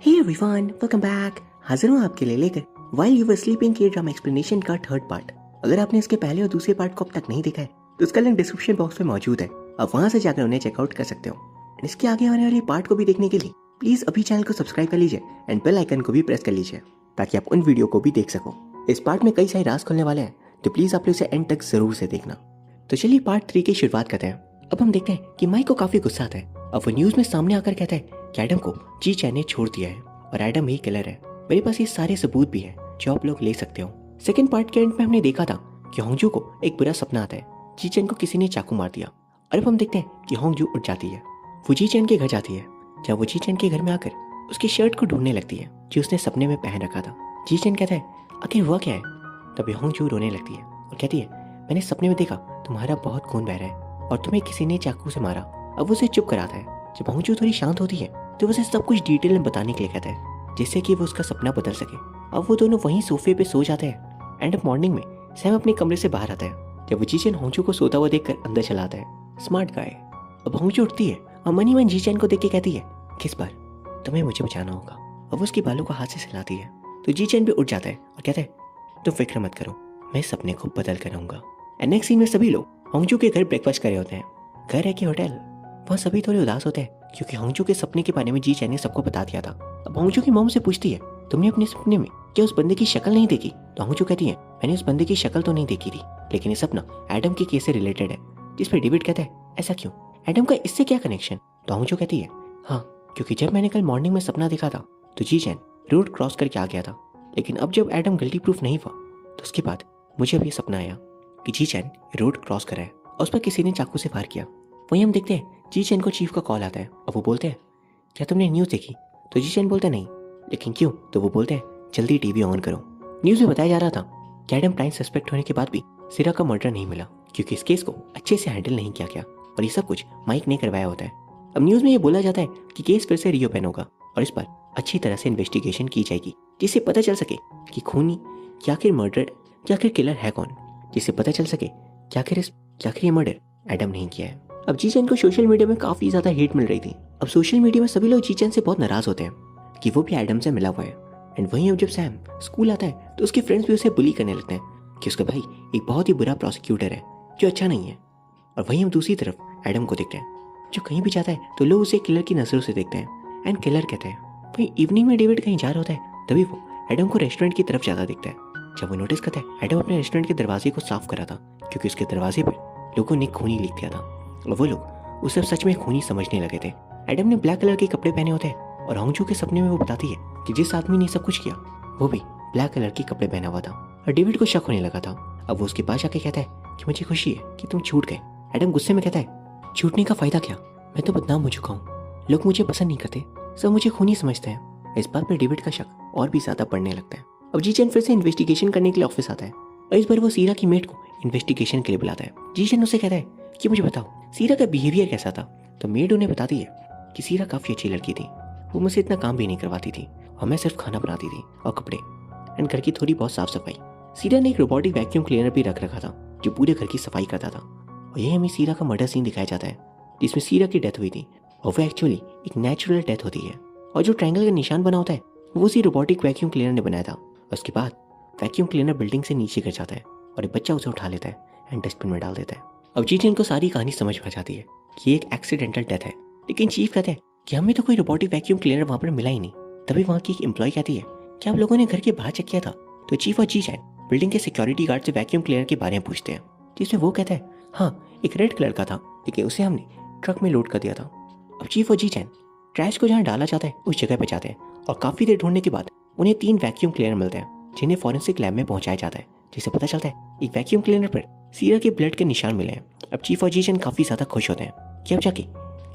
Hey everyone, welcome back. हाजिर हूँ आपके लिए लेकर व्हाइल यू वर स्लीपिंग के ड्रामा एक्सप्लेनेशन का थर्ड पार्ट। अगर आपने इसके पहले और दूसरे पार्ट को अब तक नहीं देखा है तो उसका लिंक डिस्क्रिप्शन बॉक्स में मौजूद है, आप वहां से जाकर उन्हें चेकआउट कर सकते हो। एंड इसके आगे आने वाले पार्ट को भी देखने के लिए प्लीज अभी चैनल को सब्सक्राइब कर लीजिए एंड बेल आइकन को भी प्रेस कर लीजिए ताकि आप उन वीडियो को भी देख सको। इस पार्ट में कई सारे राज खुलने वाले हैं तो प्लीज आप इसे एंड तक जरूर से देखना। तो चलिए पार्ट 3 की शुरुआत करते हैं। अब हम देखते हैं कि माइक को काफी गुस्सा आता है। अब वो न्यूज में सामने आकर कहता है कि एडम को जी चैन ने छोड़ दिया है और एडम ही किलर है। मेरे पास ये सारे सबूत भी हैं जो आप लोग ले सकते हो। सेकंड पार्ट के एंड में हमने देखा था कि होंगजू को एक बुरा सपना आता है, जी चैन को किसी ने चाकू मार दिया। और अब हम देखते हैं कि होंगजू उठ जाती है, वो जी चैन के घर जाती है। जब वो जी चैन के घर में आकर उसकी शर्ट को ढूंढने लगती है जो उसने सपने में पहन रखा था। जी चैन कहता है आखिर हुआ क्या है। तभी होंगजू रोने लगती है और कहती है मैंने सपने में देखा तुम्हारा बहुत खून बह रहा है और तुम्हें किसी ने चाकू से मारा। अब वो उसे चुप कराता है। जब होंगजू थोड़ी शांत होती है तो उसे सब कुछ डिटेल में बताने के लिए कहता है जिससे कि वो उसका सपना बदल सके। अब वो दोनों वहीं सोफे पे सो जाते हैं। एंड मॉर्निंग में सैम अपने कमरे से बाहर आता है जब वो जीचैन होंगजू को सोता हुआ देखकर अंदर चला आता है। Smart guy. अब होंगजू उठती है और मनी मन जीचैन को देख के कहती है किस बार तुम्हें मुझे बचाना होगा। अब उसकी बालों को हाथ से हिलाती है तो जीचैन भी उठ जाता है और कहता है तुम फिक्र मत करो, मैं सपने को बदल कर रहूंगा। एंड नेक्स्ट सीन में सभी लोग होंगजू के घर ब्रेकफास्ट कर रहे होते हैं। घर है कि होटल, वहाँ सभी थोड़े उदास होते हैं क्योंकि होंगजू के सपने के बारे में जी चैन ने सबको बता दिया था। अब होंगजू की मॉम से पूछती है तुमने अपने सपने में क्या उस बंदे की शक्ल नहीं देखी। तो होंगजू कहती है मैंने उस बंदे की शक्ल तो नहीं देखी थी लेकिन ये सपना एडम के केस से रिलेटेड है। जिस पर डेविड कहता है ऐसा क्यों, एडम का इससे क्या कनेक्शन। तो होंगजू कहती है हाँ क्योंकि जब मैंने कल मॉर्निंग में सपना देखा था तो जी चैन रोड क्रॉस करके आ गया था, लेकिन अब जब एडम गिल्टी प्रूफ नहीं हुआ तो उसके बाद मुझे अब ये सपना आया कि जी चैन रोड क्रॉस करा है और उस पर किसी ने चाकू से वार किया। वहीं हम देखते हैं जी चैन को चीफ का कॉल आता है और वो बोलते हैं क्या तुमने न्यूज़ देखी। तो जी चैन बोलते नहीं, लेकिन क्यों। तो वो बोलते हैं जल्दी टीवी ऑन करो। न्यूज़ में बताया जा रहा था कि एडम प्राइम सस्पेक्ट होने के बाद भी सिरा का मर्डर नहीं मिला क्योंकि इस केस को अच्छे से हैंडल नहीं किया गया और ये सब कुछ माइक ने करवाया होता है। अब न्यूज़ में ये बोला जाता है कि केस फिर से रीओपन होगा और इस पर अच्छी तरह से इन्वेस्टिगेशन की जाएगी जिससे पता चल सके कि खूनी या आखिर मर्डर या आखिर किलर है कौन, जिससे पता चल सके कि आखिर ये मर्डर एडम नहीं किया है। अब जी चैन को सोशल मीडिया में काफी ज्यादा हेट मिल रही थी। अब सोशल मीडिया में सभी लोग जी चैन से बहुत नाराज होते हैं कि वो भी एडम से मिला हुआ है। एंड वहीं अब जब सैम स्कूल आता है तो उसके फ्रेंड्स भी उसे बुली करने लगते हैं कि उसका भाई एक बहुत ही बुरा प्रोसिक्यूटर है जो अच्छा नहीं है। और वहीं हम दूसरी तरफ एडम को देखते हैं जो कहीं भी जाता है तो लोग उसे किलर की नजरों से देखते हैं एंड किलर कहते हैं। वहीं इवनिंग में डेविड कहीं जा रहा होता है तभी वो एडम को रेस्टोरेंट की तरफ जाता दिखता है। जब वो नोटिस करता है एडम अपने रेस्टोरेंट के दरवाजे को साफ करा था क्योंकि उसके दरवाजे पर लोगों ने खूनी लिख दिया था और वो लोग उसे सच में खूनी समझने लगे थे। एडम ने ब्लैक कलर के कपड़े पहने होते हैं और होंगजू के सपने में वो बताती है कि जिस आदमी ने सब कुछ किया वो भी ब्लैक कलर के कपड़े पहना हुआ था और डेविड को शक होने लगा था। अब वो उसके पास आके कहता है कि मुझे खुशी है कि तुम छूट गए। एडम गुस्से में कहता है छूटने का फायदा क्या, मैं तो बदनाम हो चुका हूँ, लोग मुझे पसंद नहीं करते, सब मुझे खूनी समझते हैं। इस बात पर डेविड का शक और भी ज्यादा बढ़ने लगता है। अब जी चैन फिर से इन्वेस्टिगेशन करने के लिए ऑफिस आता है और इस बार वो सीरा की मेट को इन्वेस्टिगेशन के लिए बुलाता है। जी चैन उससे कहता है कि मुझे बताओ सीरा का बिहेवियर कैसा था। तो मेड उन्हें बताती है कि सीरा काफी अच्छी लड़की थी, वो मुझसे इतना काम भी नहीं करवाती थी और मैं सिर्फ खाना बनाती थी और कपड़े एंड घर की थोड़ी बहुत साफ सफाई। सीरा ने एक रोबोटिक वैक्यूम क्लीनर भी रख रखा था जो पूरे घर की सफाई करता था। और यही हमें सीरा का मर्डर सीन दिखाया जाता है जिसमें सीरा की डेथ हुई थी और वो एक्चुअली एक नेचुरल डेथ होती है और जो ट्रायंगल का निशान बना होता है वो उसी रोबोटिक वैक्यूम क्लीनर ने बनाया था। उसके बाद वैक्यूम क्लीनर बिल्डिंग से नीचे गिर जाता है और एक बच्चा उसे उठा लेता है एंड डस्टबिन में डाल देता है। अब जी चैन को सारी कहानी समझ में आ जाती है कि एक एक्सीडेंटल डेथ है, लेकिन चीफ कहते हैं कि हमें तो कोई रोबोटिक वैक्यूम क्लीनर वहां पर मिला ही नहीं। तभी वहां की एक एम्प्लॉय कहती है कि आप लोगों ने घर के बाहर चेक किया था। तो चीफ और जी चैन बिल्डिंग के सिक्योरिटी गार्ड से वैक्यूम क्लीनर के बारे में पूछते हैं जिसमें वो कहता है हाँ एक रेड कलर का था लेकिन उसे हमने ट्रक में लोड कर दिया था। अब चीफ और जी चैन ट्रैश को जहाँ डाला जाता है उस जगह पे जाते हैं और काफी देर ढूंढने के बाद उन्हें 3 वैक्यूम क्लीनर मिलते हैं जिन्हें फॉरेंसिक लैब में पहुंचाया जाता है, जिससे पता चलता है एक वैक्यूम क्लीनर पर सीरा के ब्लड के निशान मिले हैं। अब चीफ और जी चैन काफी ज्यादा खुश होते हैं कि अब जाके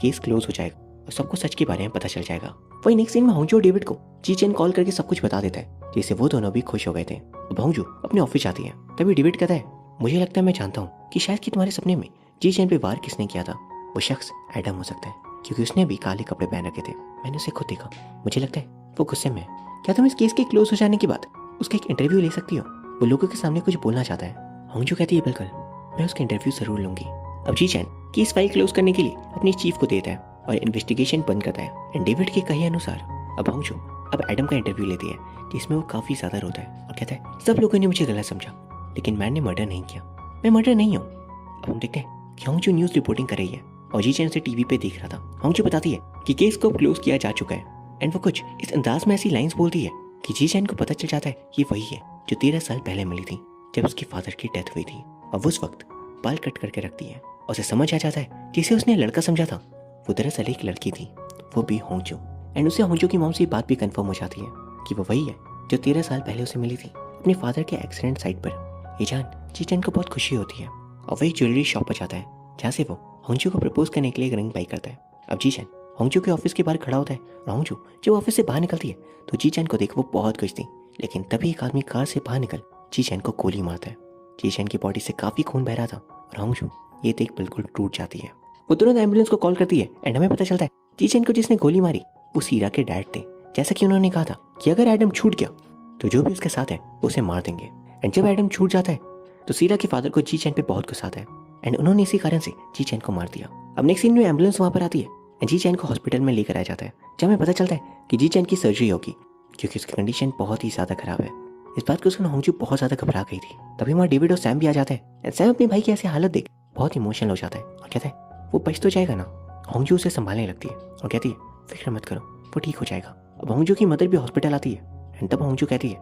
केस क्लोज हो जाएगा और सबको सच के बारे में पता चल जाएगा। वही नेक्स्ट सीन में होंगजू और डेविड को जी चैन कॉल करके सब कुछ बता देता है जिससे वो दोनों भी खुश हो गए थे। अब होंगजू अपने ऑफिस जाती है तभी डेविड कहता है मुझे लगता है मैं जानता हूँ कि शायद कि तुम्हारे सपने में जी चैन पे वार किसने किया था। वो शख्स एडम हो सकता है क्योंकि उसने भी काले कपड़े पहन रखे थे, मैंने उसे खुद देखा। मुझे लगता है वो गुस्से में है। क्या तुम इस केस के क्लोज हो जाने के बाद उसका एक इंटरव्यू ले सकती हो, वो लोगों के सामने कुछ बोलना चाहता है। होंगजू कहती है बिल्कुल, मैं उसका इंटरव्यू जरूर लूंगी। अब जी चैन केस फाइल क्लोज करने के लिए अपनी चीफ को देता है और इन्वेस्टिगेशन बंद करता है। एंड डेविड के कहे अनुसार अब होंगजू अब एडम का इंटरव्यू लेती है जिसमें वो काफ़ी ज़्यादा रोता है और कहता है सब लोगों ने मुझे गलत समझा, लेकिन मैंने मर्डर नहीं किया, मैं मर्डर नहीं हूँ। अब हम देखते हैं कि होंगजू न्यूज़ रिपोर्टिंग कर रही है और जी चैन उसे टीवी पे देख रहा था। होंगजू बताती है कि केस को क्लोज किया जा चुका है एंड वो कुछ इस अंदाज में ऐसी लाइंस बोलती है कि जी चैन को पता चल जाता है ये वही है जो 13 साल पहले मिली थी जब उसके फादर की डेथ हुई थी। अब उस वक्त बाल कट करके रखती है और उसे समझ आ जाता है जिसे उसने लड़का समझा था वो दरअसल एक लड़की थी, वो भी होंगजू। एंड उसे होंगजू की मॉम से बात भी कंफर्म हो जाती है कि वो वही है जो 13 साल पहले उसे मिली थी अपने फादर के एक्सीडेंट साइट पर। ये जान जी चैन को बहुत खुशी होती है और वही ज्वेलरी शॉप पर जाता है जहाँ से वो होंगजू को प्रपोज करने के लिए एक रिंग बाई करता है। अब जी चैन होंगजू के ऑफिस के बाहर खड़ा होता है और होंगजू जब ऑफिस से बाहर निकलती है तो जी चैन को देख वो बहुत खुश थी, लेकिन तभी एक आदमी कार से बाहर निकल जी चैन को गोली मारता है। जी चैन की बॉडी से काफी खून बह रहा था और होंगजू ये देख बिल्कुल टूट जाती है। वो तुरंत एम्बुलेंस को कॉल करती है एंड हमें पता चलता है जी चैन को जिसने गोली मारी वो सीरा के डैड थे, जैसा कि उन्होंने कहा था कि अगर एडम छूट गया तो जो भी उसके साथ है उसे मार देंगे। एंड जब एडम छूट जाता है तो सीरा के फादर को जी चैन पे बहुत गुस्सा आता है एंड उन्होंने इसी कारण से जी चैन को मार दिया। अब नेक्स्ट सीन में एम्बुलेंस वहाँ पर आती है एंड जी चैन को हॉस्पिटल में लेकर आया जाता है जहाँ हमें पता चलता है कि जी चैन की सर्जरी होगी क्योंकि उसकी कंडीशन बहुत ही ज़्यादा खराब है। इस बात को सुन होंगजू बहुत ज़्यादा घबरा गई थी। तभी वहाँ डेविड और सैम भी आ जाते हैं एंड सैम अपने भाई की ऐसी हालत देख बहुत इमोशनल हो जाता है और कहता है वो बच तो जाएगा ना। होंगजू उसे संभालने लगती है और कहती है फिक्र मत करो वो ठीक हो जाएगा। अब होंगजू की मदर भी हॉस्पिटल आती है एंड तब होंगजू कहती है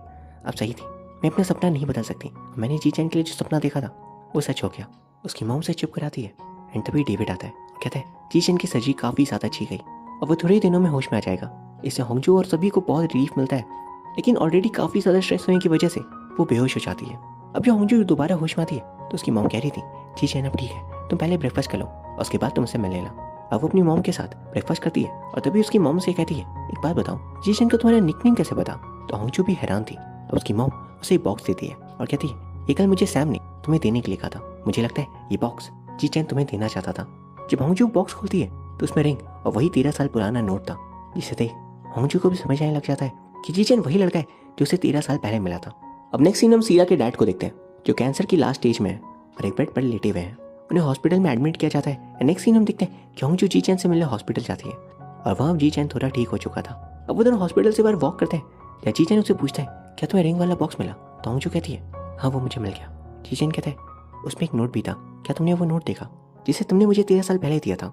अब सही थी, मैं अपना सपना नहीं बदल सकती, मैंने जी चैन के लिए जो सपना देखा था वो सच हो गया। उसकी मॉम से चुप कराती है एंड तभी डेविड आता है और कहता है जी चैन की सर्जरी काफ़ी ज़्यादा अच्छी गई और वो थोड़े ही दिनों में होश में आ जाएगा। इससे होंगजू और सभी को बहुत रिलीफ मिलता है, लेकिन ऑलरेडी काफ़ी ज़्यादा स्ट्रेस होने की वजह से वो बेहोश हो जाती है। अब जब होंगजू दोबारा होश में आती है तो उसकी मॉम कह रही थी जी चैन अब ठीक है, तुम पहले ब्रेकफास्ट कर लो और उसके बाद तुमसे मिल लेना। अब वो अपनी मॉम के साथ ब्रेकफास्ट करती है और तभी उसकी मॉम से कहती है एक बात बताओ जी चैन को तुम्हारा निकनेम कैसे पता। तो होंगजू भी हैरान थी। अब उसकी मॉम उसे एक बॉक्स देती है और कहती है ये कल मुझे सैम ने तुम्हें देने के लिए कहा था, मुझे लगता है ये बॉक्स जी चैन तुम्हें देना चाहता था। जब होंगजू बॉक्स खोलती है तो उसमें रिंग और वही 13 साल पुराना नोट था, जिसे देख होंगजू को भी समझ आने लग जाता है कि जी चैन वही लड़का है जो उसे 13 साल पहले मिला था। अब नेक्स्ट सीन हम सीरा के डैड को देखते हैं जो कैंसर की लास्ट स्टेज में है और एक बेड पर लेटे हुए हैं। उन्हें हॉस्पिटल में एडमिट किया जाता है। नेक्स्ट सीन हम देखते हैं कि होंगजू जी चैन से मिलने हॉस्पिटल जाती है और वहाँ जी चैन थोड़ा ठीक हो चुका था। अब वो दोनों हॉस्पिटल से बाहर वॉक करते हैं या जी चैन उससे पूछता है क्या तुम्हें रिंग वाला बॉक्स मिला। तो होंगजू कहती है हाँ वो मुझे मिल गया। जी चैन कहता है उसमें एक नोट भी था, क्या तुमने वो नोट देखा जिसे तुमने मुझे 13 साल पहले दिया था।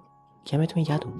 क्या मैं तुम्हें याद हूँ,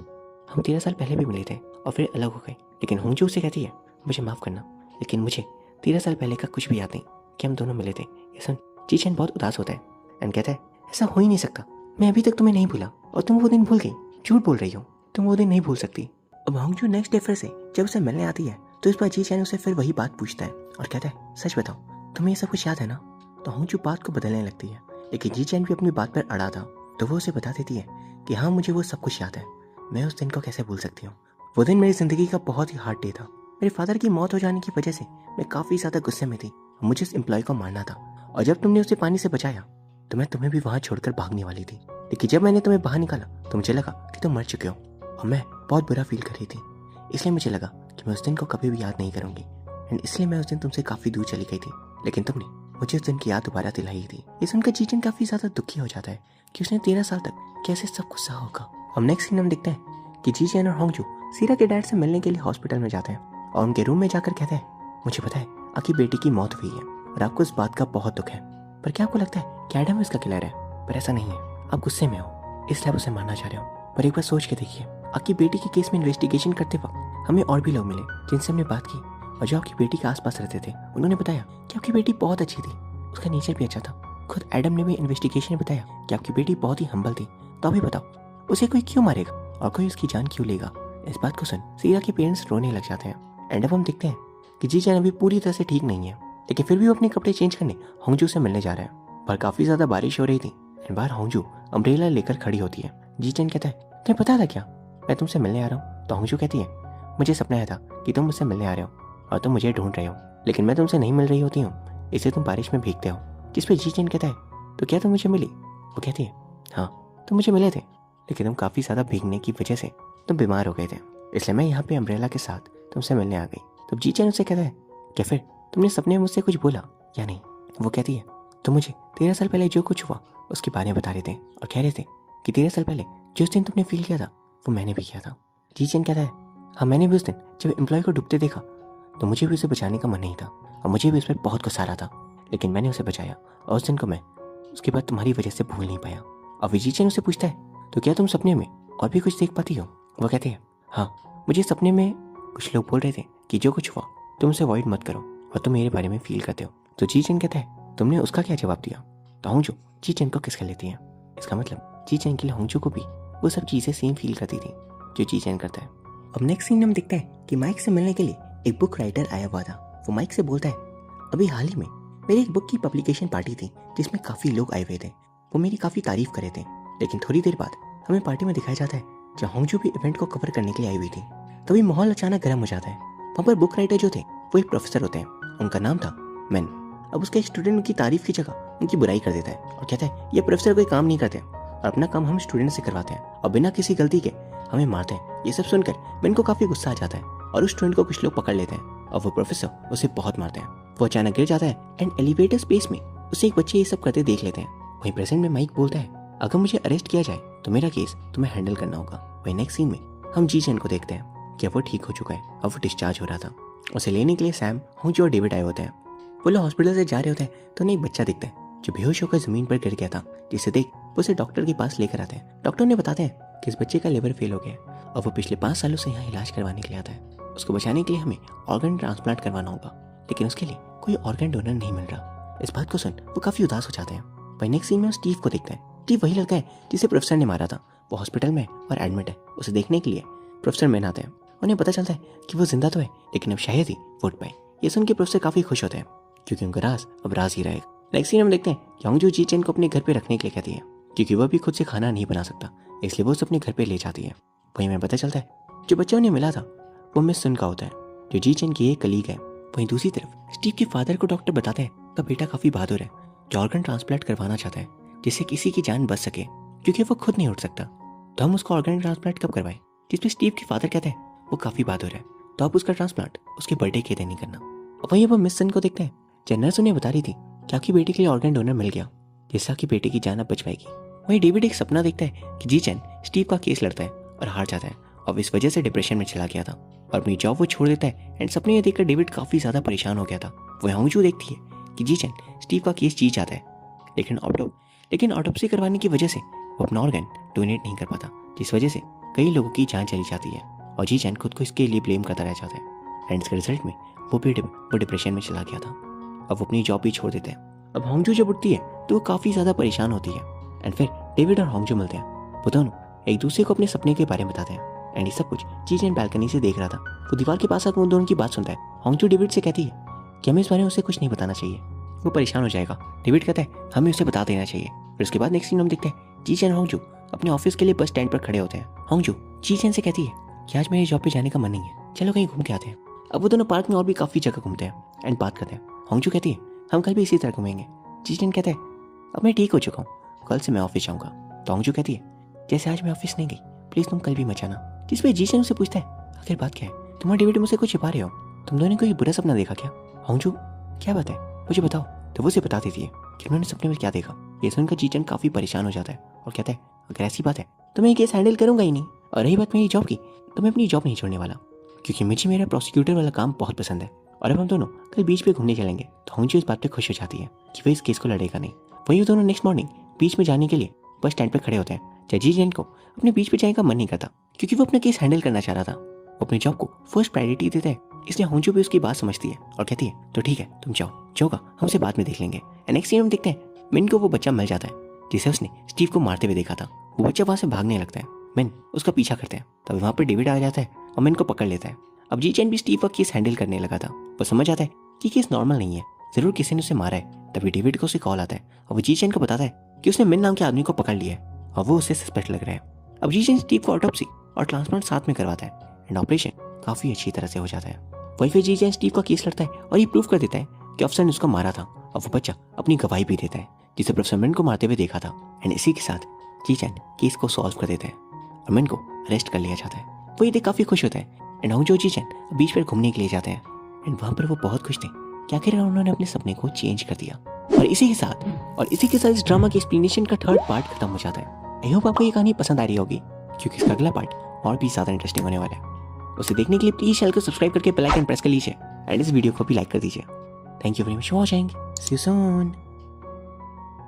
हम 13 साल पहले भी मिले थे और फिर अलग हो गए। लेकिन होंगजू उससे कहती है मुझे माफ़ करना, लेकिन मुझे 13 साल पहले का कुछ भी याद नहीं कि हम दोनों मिले थे। ये सुन जी चैन बहुत उदास होता है एंड कहता है ऐसा हो ही नहीं सकता, मैं अभी तक तुम्हें नहीं भूला और तुम वो दिन भूल गई, झूठ बोल रही हो, तुम वो दिन नहीं भूल सकती। अब होंगजू नेक्स्ट डे फिर से जब उसे मिलने आती है तो इस बार जी चैन उसे फिर वही बात पूछता है और कहता है सच बताओ तुम्हें ये सब कुछ याद है ना। तो होंगजू बात को बदलने लगती है, लेकिन जी चैन भी अपनी बात पर अड़ा था तो वो उसे बता देती है कि हाँ मुझे वो सब कुछ याद है, मैं उस दिन को कैसे भूल सकती हूँ। वो दिन मेरी जिंदगी का बहुत ही हार्ड डे था। मेरे फादर की मौत हो जाने की वजह से मैं काफ़ी ज़्यादा गुस्से में थी, मुझे उस एम्प्लॉय को मारना था और जब तुमने उसे पानी से बचाया तो मैं तुम्हें भी वहाँ छोड़कर भागने वाली थी, लेकिन जब मैंने तुम्हें बाहर निकाला तो मुझे लगा कि तुम मर चुके हो और मैं बहुत बुरा फील कर रही थी। इसलिए मुझे लगा कि मैं उस दिन को कभी भी याद नहीं करूँगी एंड इसलिए मैं उस दिन तुमसे काफ़ी दूर चली गई थी, लेकिन तुमने मुझे उस दिन की याद दोबारा दिलाई थी। ये सुनकर जी चैन काफ़ी ज़्यादा दुखी हो जाता है कि उसने 13 साल तक कैसे सब कुछ सहा होगा। हम नेक्स्ट सीन हम देखते हैं कि जी चैन और होंगजू सीरा के डैड से मिलने के लिए हॉस्पिटल में जाते हैं और उनके रूम में जाकर कहते हैं मुझे पता है आपकी बेटी की मौत हुई है और आपको इस बात का बहुत दुख है, पर क्या आपको लगता है कि एडम इसका किलर है। पर ऐसा नहीं है, आप गुस्से में हो इसलिए आप उसे मारना चाह रहे हो, पर एक बार सोच के देखिए आपकी बेटी के केस में इन्वेस्टिगेशन करते वक्त हमें और भी लोग मिले जिनसे हमने बात की और जो आपकी बेटी के आसपास रहते थे। उन्होंने बताया कि आपकी बेटी बहुत अच्छी थी, उसका नेचर भी अच्छा था। खुद एडम ने भी इन्वेस्टिगेशन में बताया कि आपकी बेटी बहुत ही हम्बल थी। तो अभी बताओ उसे कोई क्यों मारेगा और कोई उसकी जान क्यों लेगा। इस बात को सुन सीरा के पेरेंट्स रोने लग जाते हैं एंड अब हम देखते हैं कि जी चैन अभी पूरी तरह से ठीक नहीं है, लेकिन फिर भी वो अपने कपड़े चेंज करने होंगजू से मिलने जा रहा है। पर काफ़ी ज़्यादा बारिश हो रही थी एंड बाहर होंगजू अम्ब्रेला लेकर खड़ी होती है। जी चैन कहता है तुम्हें पता था क्या मैं तुमसे मिलने आ रहा हूँ। तो होंगजू कहती है मुझे सपना आया था कि तुम मुझसे मिलने आ रहे हो और तुम मुझे ढूंढ रहे हो, लेकिन मैं तुमसे नहीं मिल रही होती हूँ, इससे तुम बारिश में भीगते हो। जिस पर जी चैन कहता है तो क्या तुम मुझे मिली। वो कहती है हाँ तुम मुझे मिले थे, लेकिन तुम काफ़ी ज़्यादा भीगने की वजह से तुम बीमार हो गए थे, इसलिए मैं यहाँ पे अम्ब्रेला के साथ तुमसे मिलने आ गई। तो जी चैन उससे कहता है क्या फिर तुमने सपने में मुझसे कुछ बोला या नहीं। वो कहती है तुम मुझे 13 साल पहले जो कुछ हुआ उसके बारे में बता रहे थे और कह रहे थे कि 13 साल पहले जिस दिन तुमने फील किया था वो मैंने भी किया था। जी चैन कहता है हाँ, मैंने भी उस दिन जब एम्प्लॉय को डूबते देखा तो मुझे भी उसे बचाने का मन नहीं था और मुझे भी उस पर बहुत गुस्सा आ रहा था, लेकिन मैंने उसे बचाया और उस दिन को मैं उसके बाद तुम्हारी वजह से भूल नहीं पाया। अब विजीचन उसे पूछता है, तो क्या तुम सपने में और भी कुछ देख पाती हो? वो कहते हैं, हाँ, मुझे सपने में कुछ लोग बोल रहे थे कि जो कुछ हुआ तुम उसे अवॉइड मत करो और तुम मेरे बारे में फील करते हो। तो जीचन कहता है, तुमने उसका क्या जवाब दिया? तो होंजू जीचन को किस कर लेती है। इसका मतलब जीचन के लिए होंजू को भी वो सब चीज़ें सेम फील करती थी जो जीचन करता है। अब नेक्स्ट सीन हम देखते हैं कि माइक से मिलने के लिए एक बुक राइटर आया हुआ था। वो माइक से बोलता है, अभी हाल ही में मेरी एक बुक की पब्लिकेशन पार्टी थी जिसमें काफ़ी लोग आए हुए थे। वो मेरी काफ़ी तारीफ कर रहे थे, लेकिन थोड़ी देर बाद हमें पार्टी में दिखाया जाता है जहाँ होंजू भी इवेंट को कवर करने के लिए आई हुई थी। तभी माहौल अचानक गर्म हो जाता है। वहाँ पर बुक राइटर जो थे वो एक प्रोफेसर होते हैं, उनका नाम था मैन। अब उसका स्टूडेंट उनकी तारीफ की जगह उनकी बुराई कर देता है और कहता है, ये प्रोफेसर कोई काम नहीं करते और अपना काम हम स्टूडेंट से करवाते हैं और बिना किसी गलती के हमें मारते हैं। ये सब सुनकर मैन को काफ़ी गुस्सा आ जाता है और उस स्टूडेंट को कुछ लोग पकड़ लेते हैं और वो प्रोफेसर उसे बहुत मारते हैं। वो अचानक गिर जाता है एंड एलिवेटर स्पेस में उसे एक बच्चे ये सब करते देख लेते हैं। वहीं प्रेजेंट में माइक बोलता है, अगर मुझे अरेस्ट किया जाए तो मेरा केस तुम्हें हैंडल करना होगा। वहीं नेक्स्ट सीन में हम जीचन को देखते हैं कि अब वो ठीक हो चुका है, अब वो डिस्चार्ज हो रहा था। उसे लेने के लिए सैम, होंजू और डेविड आए होते हैं। वो लोग हॉस्पिटल से जा रहे होते हैं तो उन्हें एक बच्चा दिखता है जो बेहोश होकर जमीन पर गिर गया था, जिसे देख वो उसे डॉक्टर के पास लेकर आते हैं। डॉक्टर ने बताते हैं कि इस बच्चे का लिवर फेल हो गया और वो पिछले 5 सालों से यहाँ इलाज करवाने के लिए आता है। उसको बचाने के लिए हमें ऑर्गन ट्रांसप्लांट करवाना होगा, लेकिन उसके लिए कोई ऑर्गन डोनर नहीं मिल रहा। इस बात को सुन वो काफी उदास हो जाते हैं। वहीं नेक्स्ट सीन में स्टीव को देखते हैं। स्टीव वही लड़का है जिसे प्रोफेसर ने मारा था। वो हॉस्पिटल में और एडमिट है। उसे देखने के लिए प्रोफेसर मैन आते हैं। उन्हें पता चलता है कि वो जिंदा तो है, लेकिन अब शायद ही वो उठ पाए। ये सुन के प्रोफेसर काफी खुश होते हैं क्योंकि उनका राज अब राज ही रहेगा। नेक्स्ट सीन हम देखते हैं कि होंजू जीचन को अपने घर पे रखने के लिए कहती है क्योंकि वह भी खुद से खाना नहीं बना सकता, इसलिए वो उसे अपने घर पे ले जाती है। वहीं हमें पता चलता है जो बच्चा उन्हें मिला था वो मिस सुन का होता है, जो जीचन की एक कलीग है। वहीं दूसरी तरफ स्टीव के फादर को डॉक्टर बताते हैं का बेटा काफी बहादुर है, जो ऑर्गन ट्रांसप्लांट करवाना चाहता है जिससे किसी की जान बच सके, क्योंकि वो खुद नहीं उठ सकता। तो हम उसको ऑर्गन ट्रांसप्लांट कब करवाएं? जिसमें स्टीव के फादर कहते हैं वो काफी बहादुर है, तो आप उसका ट्रांसप्लांट उसके बर्थडे के दिन ही करना। और वहीं अब हम मिस सन को देखते हैं। नर्स उन्हें बता रही थी कि आपकी बेटी के लिए ऑर्गन डोनर मिल गया, जिससे आपकी बेटी की जान अब बच पाएगी। वहीं डेविड एक सपना देखता है कि जीचन स्टीव का केस लड़ता है और हार जाता है और इस वजह से डिप्रेशन में चला गया था और अपनी जॉब वो छोड़ देता है। एंड सपने में देखकर डेविड काफी ज्यादा परेशान हो गया था। वह होंजू देखती है कि जीचन स्टीव का केस जीत जाता है, लेकिन ऑटोप्सी करवाने की वजह से वो अपना ऑर्गन डोनेट नहीं कर पाता, जिस वजह से कई लोगों की जान चली जाती है और जीचन खुद को इसके लिए ब्लेम करता रह जाता है। एंड इसके रिजल्ट में वो डिप्रेशन में चला गया था। अब वो अपनी जॉब भी छोड़ देते हैं। अब होंजू जब उठती है तो वो काफी ज्यादा परेशान होती है। एंड फिर डेविड और होंजू मिलते हैं। वो दोनों एक दूसरे को अपने सपने के बारे में बताते हैं। एंड ये सब कुछ जीचन बैल्कनी से देख रहा था। वो दीवार के पास आकर उन दोनों की बात सुनता है। होंजू डेविड से कहती है कि हमें इस बारे में उसे कुछ नहीं बताना चाहिए, वो परेशान हो जाएगा। डेविड कहता है हमें उसे बता देना चाहिए। फिर उसके बाद नेक्स्ट सीन हम देखते हैं जीचन और होंजू अपने ऑफिस के लिए बस स्टैंड पर खड़े होते हैं। होंजू जीचन से कहती है कि आज मेरी जॉब पे जाने का मन नहीं है, चलो कहीं घूम के आते हैं। अब वो दोनों पार्क में और भी काफी जगह घूमते हैं एंड बात करते हैं। होंजू कहती है हम कल भी इसी तरह घूमेंगे। जीचन कहता है अब मैं ठीक हो चुका हूँ, कल से मैं ऑफिस जाऊंगा। तो होंजू कहती है जैसे आज मैं ऑफिस नहीं गई, प्लीज तुम कल भी मत जाना। जिस पे जीचन उसे पूछता है आखिर बात क्या है, तुम और डेविड मुझसे कुछ छिपा रहे हो, तुम दोनों ने कोई बुरा सपना देखा क्या? होंजू क्या बात है मुझे बताओ। तो वो उसे बता देती है कि उन्होंने सपने में क्या देखा। ये सुनकर जीचन काफी परेशान हो जाता है और कहता है अगर ऐसी बात है तो मैं ये केस हैंडल करूंगा ही नहीं, और रही बात मेरी जॉब की तो मैं अपनी जॉब नहीं छोड़ने वाला, क्योंकि मुझे मेरा प्रोसिक्यूटर वाला काम बहुत पसंद है और अब हम दोनों कल बीच पे घूमने चलेंगे। तो होंजू इस बात पे खुश हो जाती है कि वह इस केस को लड़ेगा नहीं। वही दोनों नेक्स्ट मॉर्निंग बीच में जाने के लिए बस स्टैंड पर खड़े होते हैं। जीचन को अपने बीच पे जाने का मन नहीं करता क्योंकि वो अपना केस हैंडल करना चाह रहा था। वो अपनी जॉब को फर्स्ट प्रायोरिटी देता है, इसलिए होंजू भी उसकी बात समझती है और कहती है तो ठीक है तुम जाओ, जो होगा हम उसे बाद में देख लेंगे। नेक्स्ट सीन में देखते हैं मिन को वो बच्चा मिल जाता है जिसे उसने स्टीव को मारते हुए देखा था। वो बच्चा वहां से भागने लगता है। मिन उसका पीछा करते हैं, तभी वहां पर डेविड आ जाता है और मिन को पकड़ लेता है। अब जीचन भी स्टीव का केस हैंडल करने लगा था। वो समझ आता है कि केस नॉर्मल नहीं है, जरूर किसी ने उसे मारा है। तभी डेविड को उसे कॉल आता है और वो जीचन को बताता है कि उसने मिन नाम के आदमी को पकड़ लिया है और वो उसे सस्पेक्ट लग रहा है। अब जीचन स्टीव को ऑटोप्सी और ट्रांसप्लांट साथ में करवाता है एंड ऑपरेशन काफी अच्छी तरह से हो जाता है। वही फिर जीचन स्टीव का केस लड़ता है और ये प्रूव कर देता है कि अफसर ने उसको मारा था और वो बच्चा अपनी गवाही भी देता है जिसे प्रोफेसर मिन को मारते हुए देखा था। एंड इसी के साथ जीचन केस को सॉल्व कर देते हैं और मिन को अरेस्ट कर लिया जाता है। वो ये देख काफी खुश होता है एंड होंजू और जीचन बीच पर घूमने के लिए जाते हैं एंड वहां पर वो बहुत खुश थे कि आखिर उन्होंने अपने सपने को चेंज कर दिया। और इसी के साथ इस ड्रामा की एक्सप्लेनेशन का थर्ड पार्ट खत्म हो जाता है। आई होप आपको ये कहानी पसंद आ रही होगी क्योंकि इसका अगला पार्ट और भी ज्यादा इंटरेस्टिंग होने वाला है। उसे देखने के लिए प्लीज चैनल को सब्सक्राइब करके बेल आइकन प्रेस कर लीजिए एंड इस वीडियो को भी लाइक कर दीजिए। Thank you very much for watching. See you soon.